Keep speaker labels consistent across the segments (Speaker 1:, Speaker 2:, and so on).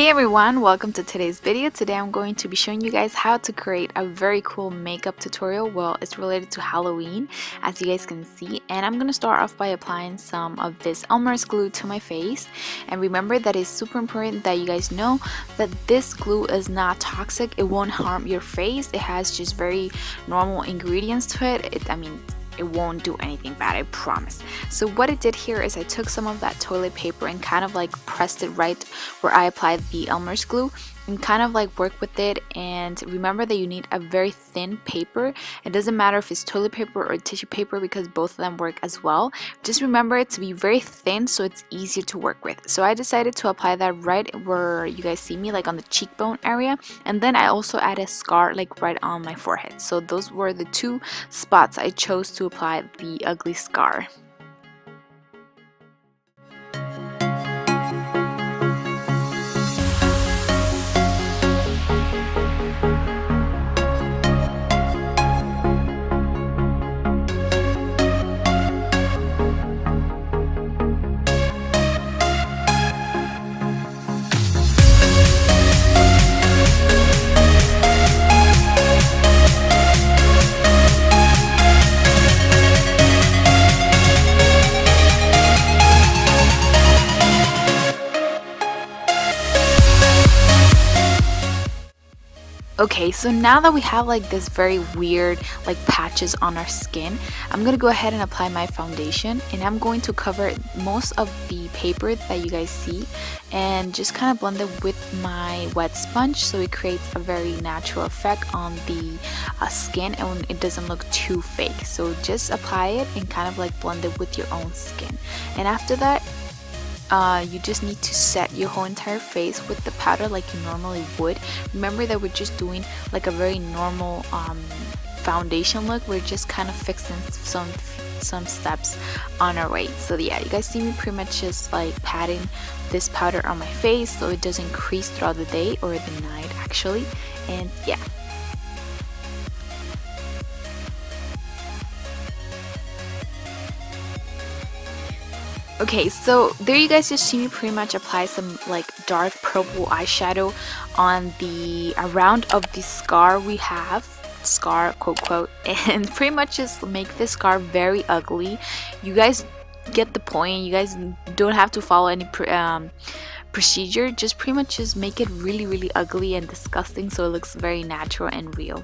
Speaker 1: Hey everyone, welcome to today's video. Today I'm going to be showing you guys how to create a very cool makeup tutorial. Well, it's related to Halloween, as you guys can see, and I'm going to start off by applying some of this Elmer's glue to my face. And remember that it's super important that you guys know that this glue is not toxic. It won't harm your face. It has just very normal ingredients to it. It won't do anything bad, I promise. So what I did here is I took some of that toilet paper and kind of like pressed it right where I applied the Elmer's glue and kind of like work with it. And remember that you need a very thin paper. It doesn't matter if it's toilet paper or tissue paper because both of them work as well. Just remember it to be very thin so it's easier to work with. So I decided to apply that right where you guys see me, like on the cheekbone area, and then I also add a scar like right on my forehead. So those were the two spots I chose to apply the ugly scar. Okay, so now that we have like this very weird like patches on our skin, I'm gonna go ahead and apply my foundation, and I'm going to cover most of the paper that you guys see and just kind of blend it with my wet sponge so it creates a very natural effect on the skin and it doesn't look too fake. So just apply it and kind of like blend it with your own skin, and after that you just need to set your whole entire face with the powder like you normally would. Remember that we're just doing like a very normal foundation look. We're just kind of fixing some steps on our way. So yeah, you guys see me pretty much just like patting this powder on my face so it doesn't crease throughout the day or the night actually. And yeah. Okay, so there you guys just see me pretty much apply some like dark purple eyeshadow on the around of the scar we have, scar quote quote, and pretty much just make this scar very ugly. You guys get the point. You guys don't have to follow any procedure. Just pretty much just make it really ugly and disgusting so it looks very natural and real.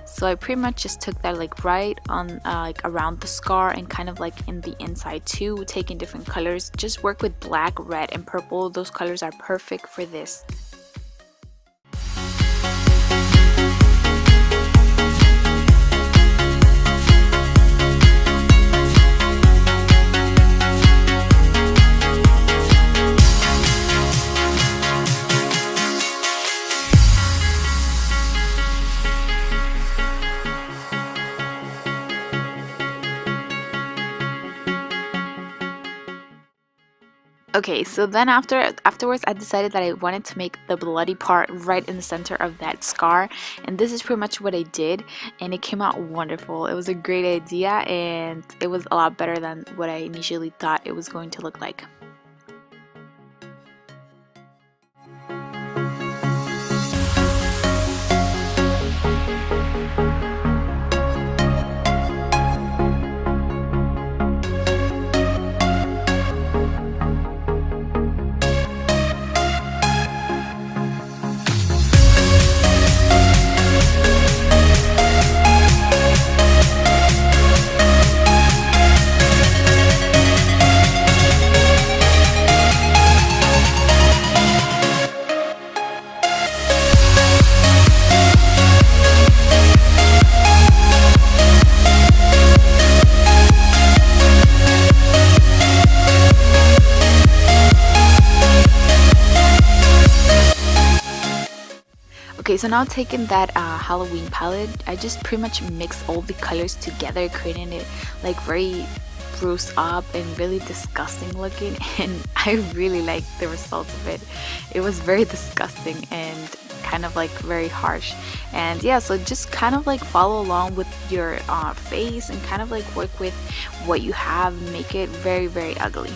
Speaker 1: So I pretty much just took that like right on like around the scar and kind of like in the inside too, taking different colors. Just work with black, red, and purple. Those colors are perfect for this. Okay, so then afterwards I decided that I wanted to make the bloody part right in the center of that scar, and this is pretty much what I did, and it came out wonderful. It was a great idea and it was a lot better than what I initially thought it was going to look like. Okay, so now taking that Halloween palette, I just pretty much mixed all the colors together, creating it like very bruised up and really disgusting looking, and I really liked the results of it. It was very disgusting and kind of like very harsh. And yeah, so just kind of like follow along with your face and kind of like work with what you have, make it very ugly.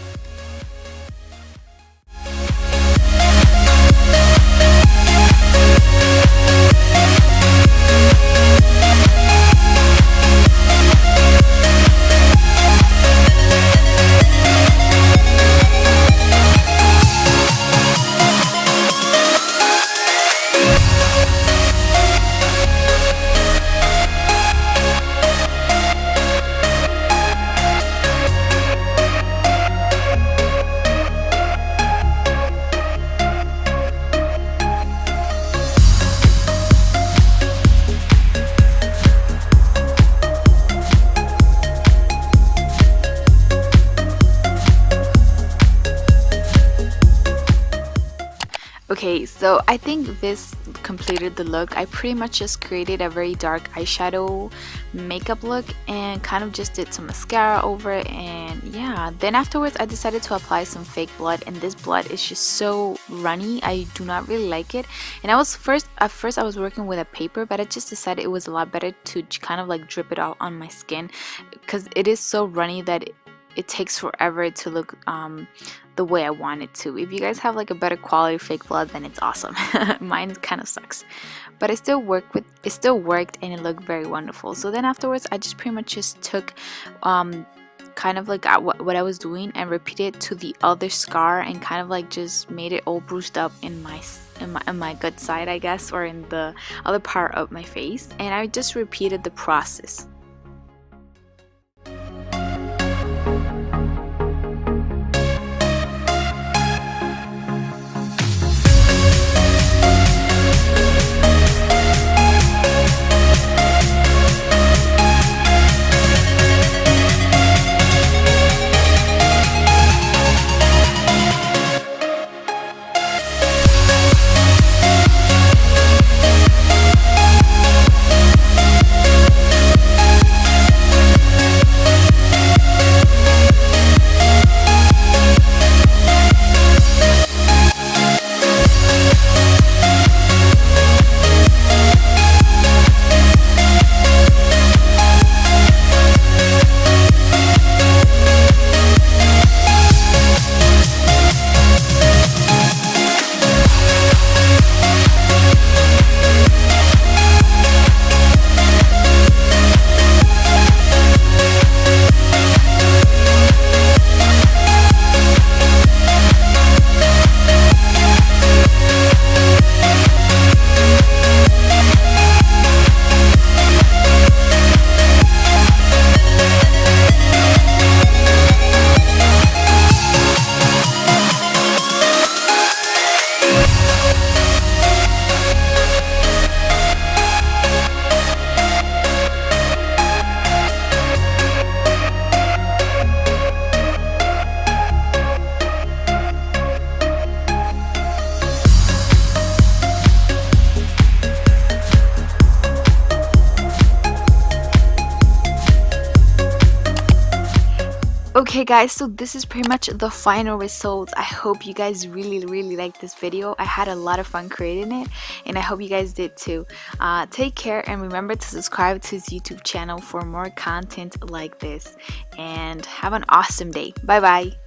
Speaker 1: Okay, so I think this completed the look. I pretty much just created a very dark eyeshadow makeup look and kind of just did some mascara over it, and yeah, then afterwards I decided to apply some fake blood, and this blood is just so runny. I do not really like it, and at first I was working with a paper, but I just decided it was a lot better to kind of like drip it out on my skin because it is so runny that it takes forever to look the way I want it to. If you guys have like a better quality fake blood, then it's awesome. Mine kind of sucks, but it still worked and it looked very wonderful. So then afterwards I just pretty much just took kind of like what I was doing and repeated it to the other scar and kind of like just made it all bruised up in my good side, I guess, or in the other part of my face, and I just repeated the process. Okay guys, so this is pretty much the final results. I hope you guys really liked this video. I had a lot of fun creating it, and I hope you guys did too. Take care, and remember to subscribe to his YouTube channel for more content like this, and have an awesome day. Bye bye.